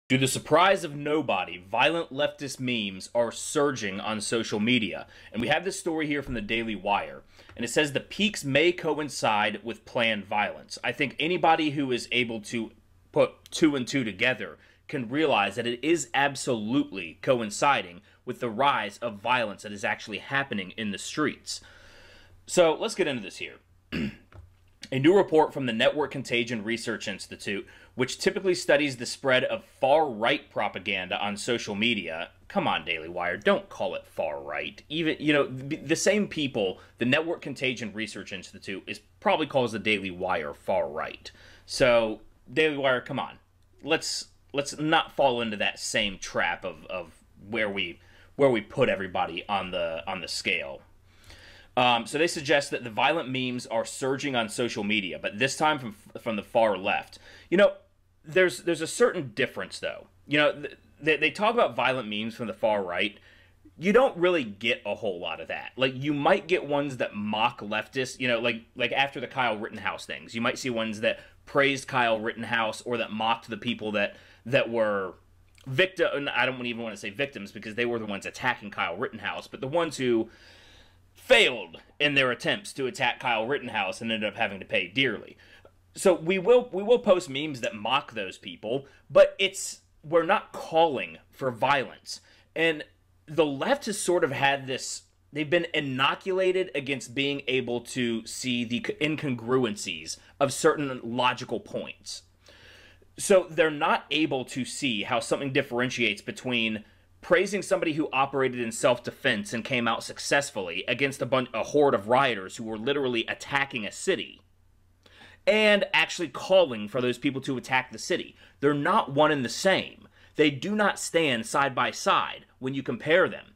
To the surprise of nobody, violent leftist memes are surging on social media. And we have this story here from the Daily Wire. And it says the peaks may coincide with planned violence. I think anybody who is able to put two and two together can realize that it is absolutely coinciding with the rise of violence that is actually happening in the streets. So let's get into this here. A new report from the Network Contagion Research Institute, which typically studies the spread of far-right propaganda on social media. Come on, Daily Wire, don't call it far-right. Even, the same people, the Network Contagion Research Institute probably calls the Daily Wire far-right. So, Daily Wire, come on. Let's not fall into that same trap of where we put everybody on the scale. So they suggest that the violent memes are surging on social media, but this time from the far left. There's a certain difference, though. They talk about violent memes from the far right. You don't really get a whole lot of that. Like, you might get ones that mock leftists, like after the Kyle Rittenhouse things. You might see ones that praised Kyle Rittenhouse or that mocked the people that were victim. I don't even want to say victims because they were the ones attacking Kyle Rittenhouse, but the ones who failed in their attempts to attack Kyle Rittenhouse and ended up having to pay dearly. So we will post memes that mock those people, but we're not calling for violence. And the left has sort of had this, they've been inoculated against being able to see the incongruencies of certain logical points. So they're not able to see how something differentiates between praising somebody who operated in self-defense and came out successfully against a horde of rioters who were literally attacking a city, and actually calling for those people to attack the city. They're not one and the same. They do not stand side by side when you compare them.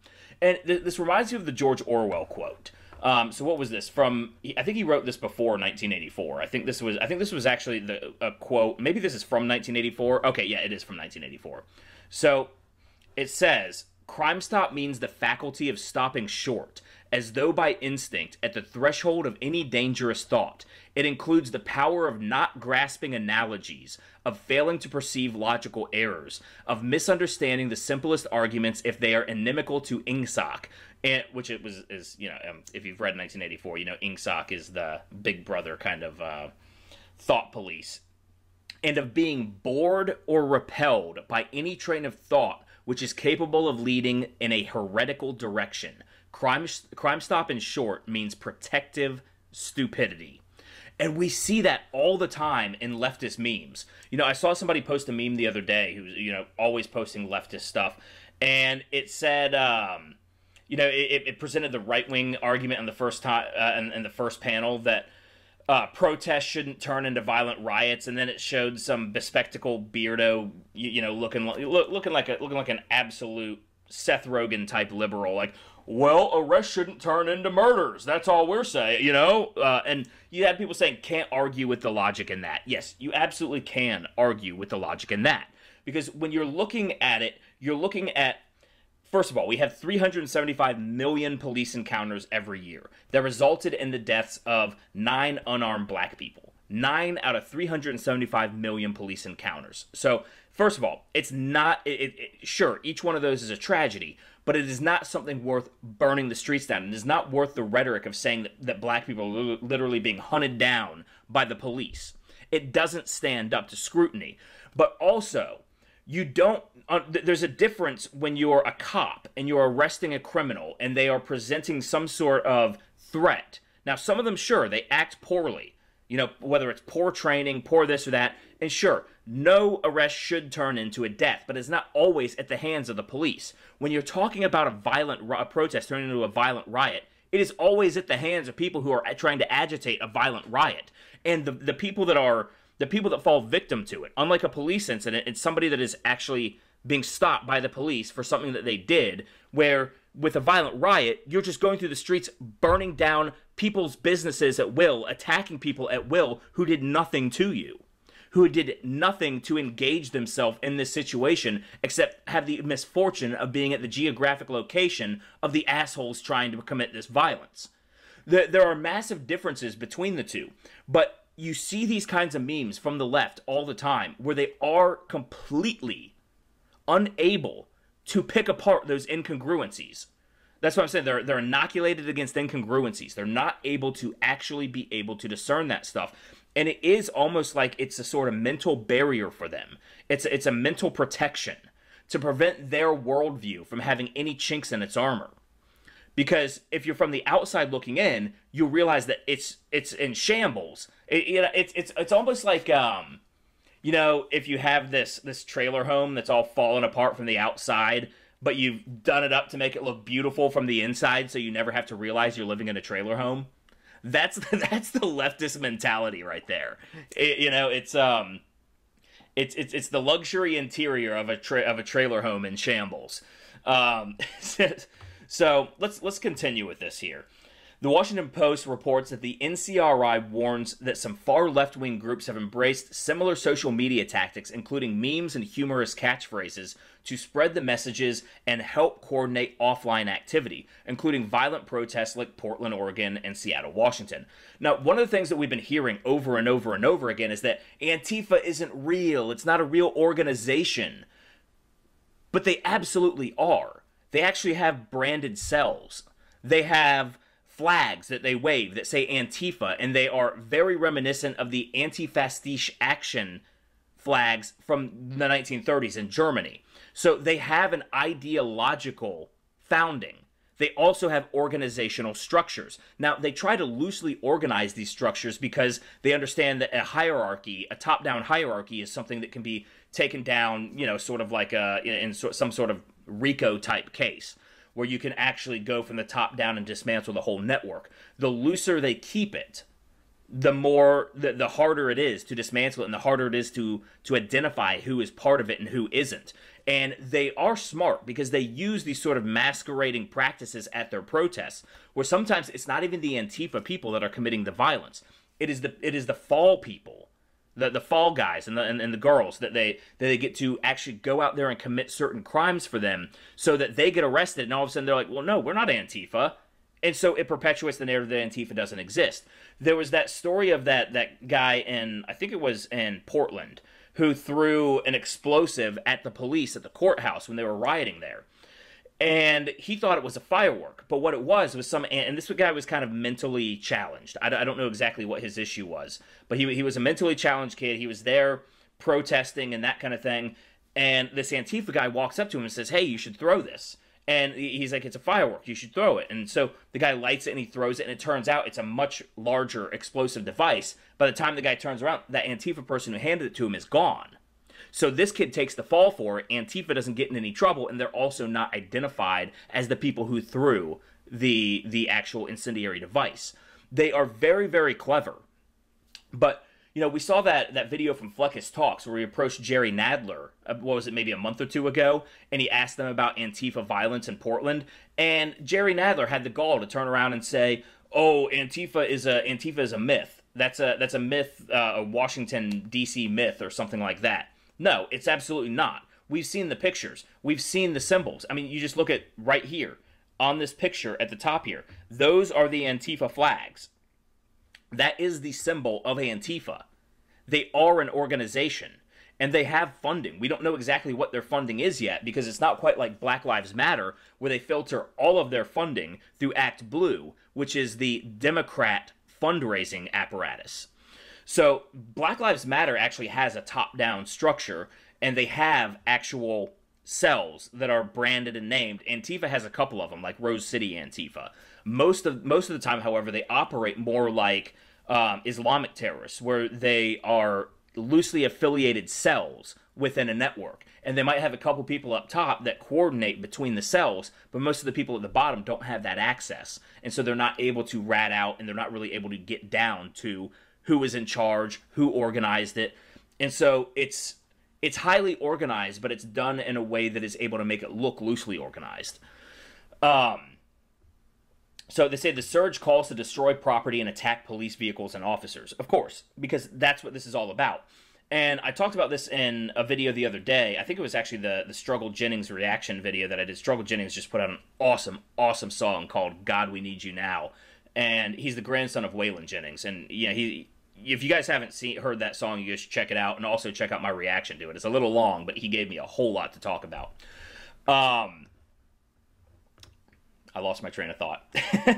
And this reminds me of the George Orwell quote. So what was this from? I think he wrote this before 1984. I think this was actually a quote. Maybe this is from 1984. Okay, yeah, it is from 1984. So it says, "Crime Stop means the faculty of stopping short, as though by instinct, at the threshold of any dangerous thought. It includes the power of not grasping analogies, of failing to perceive logical errors, of misunderstanding the simplest arguments if they are inimical to Ingsoc." And, which is if you've read 1984, Ingsoc is the big brother kind of thought police. "And of being bored or repelled by any train of thought which is capable of leading in a heretical direction. Crime Stop, in short, means protective stupidity." And we see that all the time in leftist memes. I saw somebody post a meme the other day who's, always posting leftist stuff, and it said, it presented the right-wing argument in the first time, in the first panel that protests shouldn't turn into violent riots, and then it showed some bespectacled beardo, looking like an absolute Seth Rogen type liberal, like, well, arrests shouldn't turn into murders. That's all we're saying, and you had people saying can't argue with the logic in that. Yes, you absolutely can argue with the logic in that, because when you're looking at it, you're looking at, first of all, we have 375 million police encounters every year that resulted in the deaths of 9 unarmed black people. 9 out of 375 million police encounters. So, first of all, it's not, sure, each one of those is a tragedy, but it is not something worth burning the streets down. It is not worth the rhetoric of saying that black people are literally being hunted down by the police. It doesn't stand up to scrutiny. But also, there's a difference when you're a cop and you're arresting a criminal and they are presenting some sort of threat. Now, some of them, sure, they act poorly, whether it's poor training, poor this or that, and sure, no arrest should turn into a death, but it's not always at the hands of the police. When you're talking about a violent protest turning into a violent riot, it is always at the hands of people who are trying to agitate a violent riot. And the people that fall victim to it, unlike a police incident, it's somebody that is actually being stopped by the police for something that they did, where with a violent riot, you're just going through the streets, burning down people's businesses at will, attacking people at will who did nothing to you, who did nothing to engage themselves in this situation except have the misfortune of being at the geographic location of the assholes trying to commit this violence. There are massive differences between the two, but you see these kinds of memes from the left all the time where they are completely unable to pick apart those incongruencies. That's what I'm saying. They're inoculated against incongruencies. They're not able to actually be able to discern that stuff. And it is almost like it's a sort of mental barrier for them. It's a mental protection to prevent their worldview from having any chinks in its armor. Because if you're from the outside looking in, you'll realize that it's in shambles. It's almost like you know, if you have this trailer home that's all fallen apart from the outside, but you've done it up to make it look beautiful from the inside, so you never have to realize you're living in a trailer home. That's the leftist mentality right there. You know, it's the luxury interior of a trailer home in shambles. So let's continue with this here. The Washington Post reports that the NCRI warns that some far left-wing groups have embraced similar social media tactics, including memes and humorous catchphrases, to spread the messages and help coordinate offline activity, including violent protests like Portland, Oregon, and Seattle, Washington. Now, one of the things that we've been hearing over and over and over again is that Antifa isn't real. It's not a real organization. But they absolutely are. They actually have branded cells. They have flags that they wave that say Antifa, and they are very reminiscent of the anti-fascist action flags from the 1930s in Germany. So they have an ideological founding. They also have organizational structures. Now, they try to loosely organize these structures because they understand that a hierarchy, a top-down hierarchy, is something that can be taken down, you know, sort of like in some sort of RICO-type case, where you can actually go from the top down and dismantle the whole network. The looser they keep it, the harder it is to dismantle it, and the harder it is to identify who is part of it and who isn't. And they are smart because they use these sort of masquerading practices at their protests, where sometimes it's not even the Antifa people that are committing the violence. It is the fall people, the fall guys and the girls that they get to actually go out there and commit certain crimes for them, so that they get arrested, and all of a sudden they're like, well, no, we're not Antifa. And so it perpetuates the narrative that Antifa doesn't exist. There was that story of that guy in, I think it was in Portland, who threw an explosive at the police at the courthouse when they were rioting there. And he thought it was a firework, but what it was and this guy was kind of mentally challenged. I don't know exactly what his issue was, but he was a mentally challenged kid. He was there protesting and that kind of thing. And this Antifa guy walks up to him and says, hey, you should throw this. And he's like, it's a firework, you should throw it. And so the guy lights it and he throws it, and it turns out it's a much larger explosive device. By the time the guy turns around, that Antifa person who handed it to him is gone. So this kid takes the fall for it. Antifa doesn't get in any trouble, and they're also not identified as the people who threw the actual incendiary device. They are very, very clever. But, you know, we saw that video from Fleckis Talks where he approached Jerry Nadler, what was it, maybe a month or two ago, and he asked them about Antifa violence in Portland. And Jerry Nadler had the gall to turn around and say, oh, Antifa is a myth. That's a myth, a Washington, D.C. myth or something like that. No, it's absolutely not. We've seen the pictures. We've seen the symbols. I mean, you just look at right here on this picture at the top here. Those are the Antifa flags. That is the symbol of Antifa. They are an organization, and they have funding. We don't know exactly what their funding is yet, because it's not quite like Black Lives Matter, where they filter all of their funding through Act Blue, which is the Democrat fundraising apparatus. So Black Lives Matter actually has a top-down structure, and they have actual cells that are branded and named. Antifa has a couple of them, like Rose City Antifa. Most of the time, however, they operate more like Islamic terrorists, where they are loosely affiliated cells within a network. And they might have a couple people up top that coordinate between the cells, but most of the people at the bottom don't have that access. And so they're not able to rat out, and they're not really able to get down to who is in charge, who organized it. And so it's highly organized, but it's done in a way that is able to make it look loosely organized. So they say the surge calls to destroy property and attack police vehicles and officers. Of course, because that's what this is all about. And I talked about this in a video the other day. I think it was actually the Struggle Jennings reaction video that I did. Struggle Jennings just put out an awesome, awesome song called God We Need You Now. And he's the grandson of Waylon Jennings. And yeah, if you guys haven't heard that song, you should check it out, and also check out my reaction to it. It's a little long, but he gave me a whole lot to talk about. I lost my train of thought.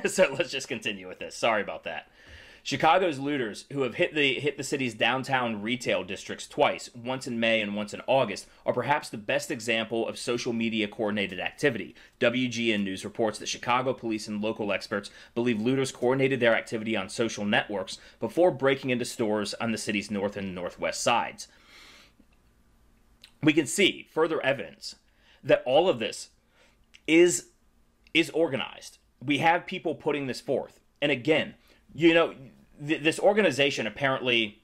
So let's just continue with this. Sorry about that. Chicago's looters, who have hit the city's downtown retail districts twice, once in May and once in August, are perhaps the best example of social media coordinated activity. WGN News reports that Chicago police and local experts believe looters coordinated their activity on social networks before breaking into stores on the city's north and northwest sides. We can see further evidence that all of this is organized. We have people putting this forth. And again, this organization apparently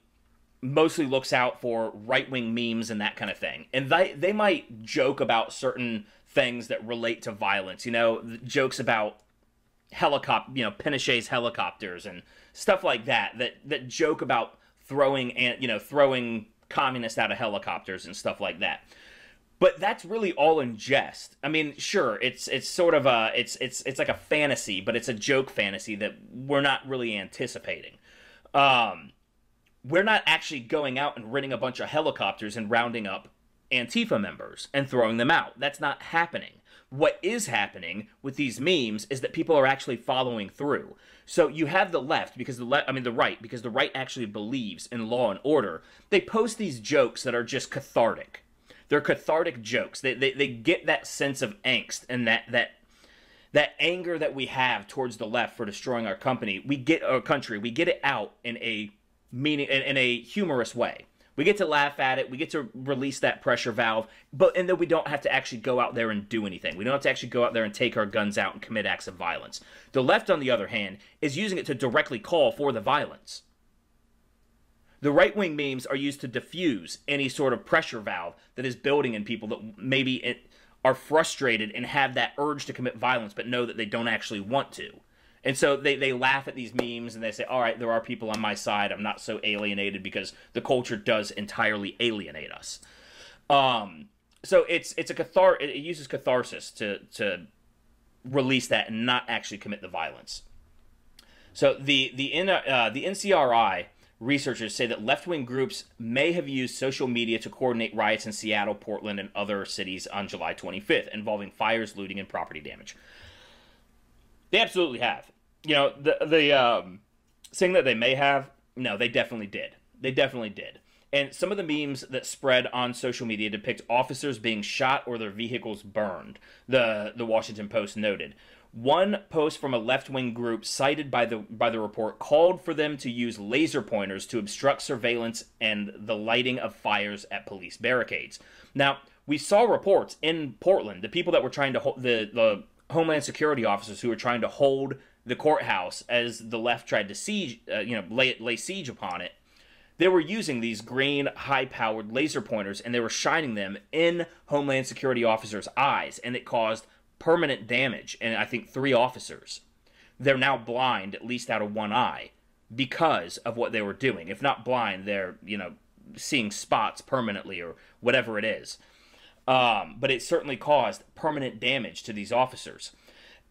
mostly looks out for right-wing memes and that kind of thing. And they might joke about certain things that relate to violence. Jokes about Pinochet's helicopters and stuff like that joke about throwing communists out of helicopters and stuff like that. But that's really all in jest. I mean, sure, it's sort of it's like a fantasy, but it's a joke fantasy that we're not really anticipating. We're not actually going out and renting a bunch of helicopters and rounding up Antifa members and throwing them out. That's not happening. What is happening with these memes is that people are actually following through. So you have the left, because the right, because the right actually believes in law and order. They post these jokes that are just cathartic. They're cathartic jokes. They get that sense of angst and that anger that we have towards the left for destroying our country. We get it out in a humorous way. We get to laugh at it. We get to release that pressure valve, and then we don't have to actually go out there and do anything. We don't have to actually go out there and take our guns out and commit acts of violence. The left, on the other hand, is using it to directly call for the violence. The right-wing memes are used to diffuse any sort of pressure valve that is building in people that maybe are frustrated and have that urge to commit violence but know that they don't actually want to. And so they laugh at these memes and they say, all right, there are people on my side. I'm not so alienated because the culture does entirely alienate us. So it uses catharsis to release that and not actually commit the violence. So the NCRI researchers say that left-wing groups may have used social media to coordinate riots in Seattle, Portland, and other cities on July 25th, involving fires, looting, and property damage. They absolutely have. The saying that they may have, no, they definitely did. They definitely did. And some of the memes that spread on social media depict officers being shot or their vehicles burned, the Washington Post noted. One post from a left-wing group cited by the report called for them to use laser pointers to obstruct surveillance and the lighting of fires at police barricades. Now, we saw reports in Portland, the people that were trying to hold, the Homeland Security officers who were trying to hold the courthouse as the left tried to siege, lay siege upon it. They were using these green, high-powered laser pointers, and they were shining them in Homeland Security officers' eyes, and it caused permanent damage, and I think 3 officers. They're now blind, at least out of one eye, because of what they were doing. If not blind, they're, seeing spots permanently or whatever it is. But it certainly caused permanent damage to these officers.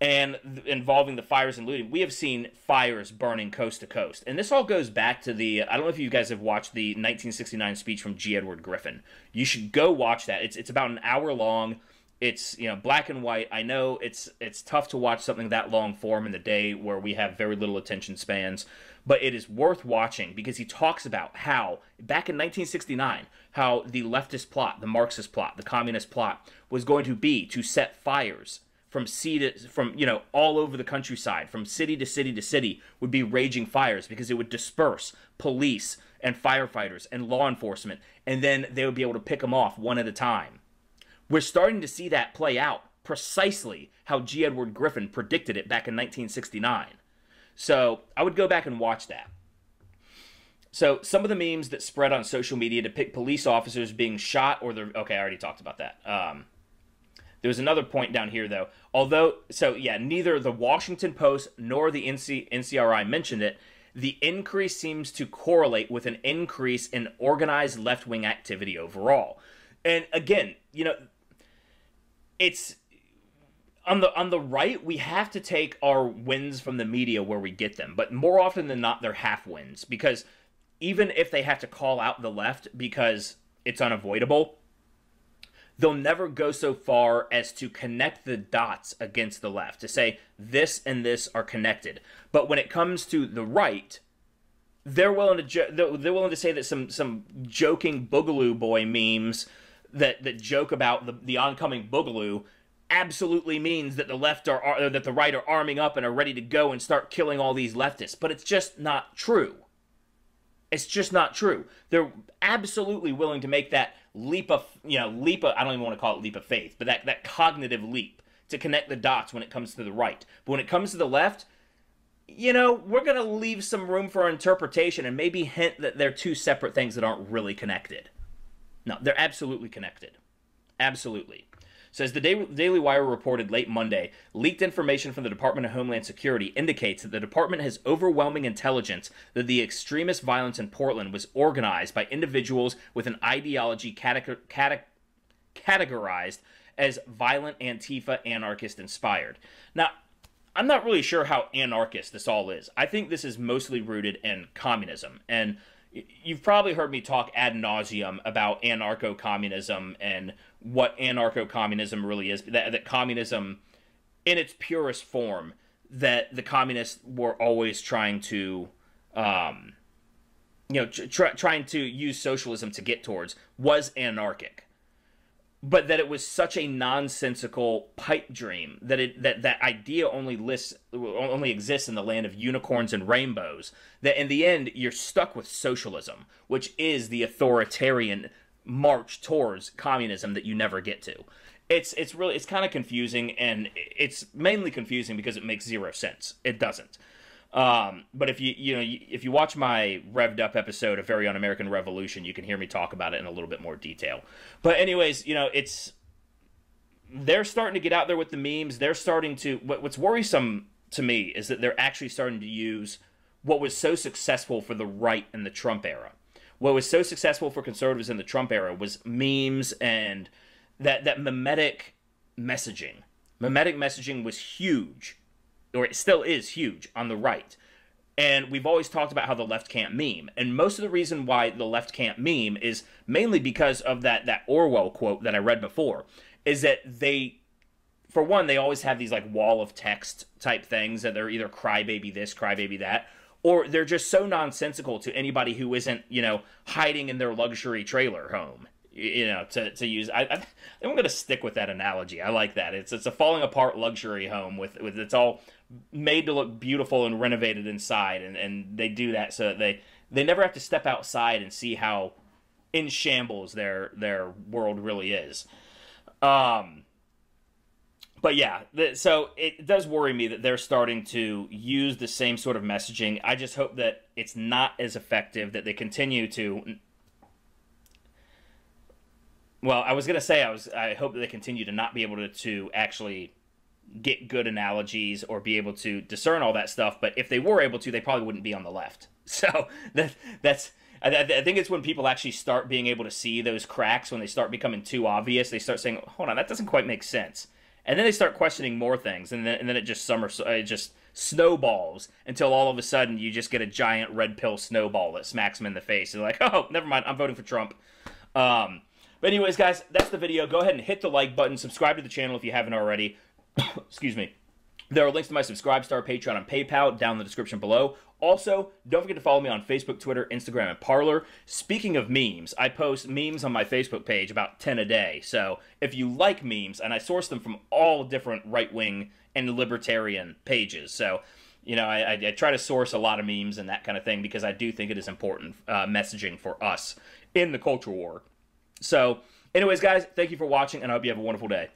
And involving the fires and looting, we have seen fires burning coast to coast. And this all goes back to I don't know if you guys have watched the 1969 speech from G. Edward Griffin. You should go watch that. It's about an hour long. It's, black and white. I know it's tough to watch something that long form in the day where we have very little attention spans, but it is worth watching because he talks about how, back in 1969, how the leftist plot, the Marxist plot, the communist plot was going to be to set fires from all over the countryside, from city to city to city, would be raging fires because it would disperse police and firefighters and law enforcement, and then they would be able to pick them off one at a time. We're starting to see that play out precisely how G. Edward Griffin predicted it back in 1969. So I would go back and watch that. So some of the memes that spread on social media depict police officers being shot or their... Okay, I already talked about that. There was another point down here, though. Neither the Washington Post nor the NCRI mentioned it. The increase seems to correlate with an increase in organized left-wing activity overall. And again, it's on the right, we have to take our wins from the media where we get them, but more often than not, they're half wins because even if they have to call out the left because it's unavoidable, they'll never go so far as to connect the dots against the left, to say this and this are connected. But when it comes to the right, they're willing to say that some joking Boogaloo Boy memes that joke about the oncoming Boogaloo absolutely means that the left that the right are arming up and are ready to go and start killing all these leftists. But it's just not true. It's just not true. They're absolutely willing to make that leap of, I don't even want to call it leap of faith, but that cognitive leap to connect the dots when it comes to the right. But when it comes to the left, we're going to leave some room for interpretation and maybe hint that they're two separate things that aren't really connected. No, they're absolutely connected. Absolutely. Says the Daily Wire reported late Monday, leaked information from the Department of Homeland Security indicates that the department has overwhelming intelligence that the extremist violence in Portland was organized by individuals with an ideology categorized as violent Antifa anarchist inspired. Now, I'm not really sure how anarchist this all is. I think this is mostly rooted in communism, and you've probably heard me talk ad nauseum about anarcho-communism and what anarcho-communism really is. That communism, in its purest form, that the communists were always trying to, trying to use socialism to get towards, was anarchic. But that it was such a nonsensical pipe dream that that idea only exists in the land of unicorns and rainbows, that in the end you're stuck with socialism, which is the authoritarian march towards communism that you never get to. It's kind of confusing, and it's mainly confusing because it makes zero sense. It doesn't. But if you watch my revved up episode of Very Un-American Revolution, you can hear me talk about it in a little bit more detail. But anyways, they're starting to get out there with the memes. They're starting to, what's worrisome to me is that they're actually starting to use what was so successful for the right in the Trump era. What was so successful for conservatives in the Trump era was memes and that mimetic messaging. Mimetic messaging was huge, or it still is huge, on the right. And we've always talked about how the left can't meme. And most of the reason why the left can't meme is mainly because of that Orwell quote that I read before, is that for one, they always have these like wall of text type things that they're either crybaby this, crybaby that, or they're just so nonsensical to anybody who isn't, hiding in their luxury trailer home. To use, I'm going to stick with that analogy. I like that. It's a falling apart luxury home with it's all made to look beautiful and renovated inside, and they do that so that they never have to step outside and see how in shambles their world really is. But yeah, so it does worry me that they're starting to use the same sort of messaging. I just hope that it's not as effective, that they continue to. Well, I was going to say I hope that they continue to not be able to actually get good analogies or be able to discern all that stuff. But if they were able to, they probably wouldn't be on the left. So I think it's when people actually start being able to see those cracks, when they start becoming too obvious, they start saying, hold on, that doesn't quite make sense. And then they start questioning more things, and then it just snowballs until all of a sudden you just get a giant red pill snowball that smacks them in the face. And they're like, oh, never mind, I'm voting for Trump. But anyways, guys, that's the video. Go ahead and hit the like button. Subscribe to the channel if you haven't already. Excuse me. There are links to my Subscribestar, Patreon, and PayPal down in the description below. Also, don't forget to follow me on Facebook, Twitter, Instagram, and Parler. Speaking of memes, I post memes on my Facebook page, about 10 a day. So if you like memes, and I source them from all different right-wing and libertarian pages. So, I try to source a lot of memes and that kind of thing because I do think it is important messaging for us in the culture war. So, anyways, guys, thank you for watching, and I hope you have a wonderful day.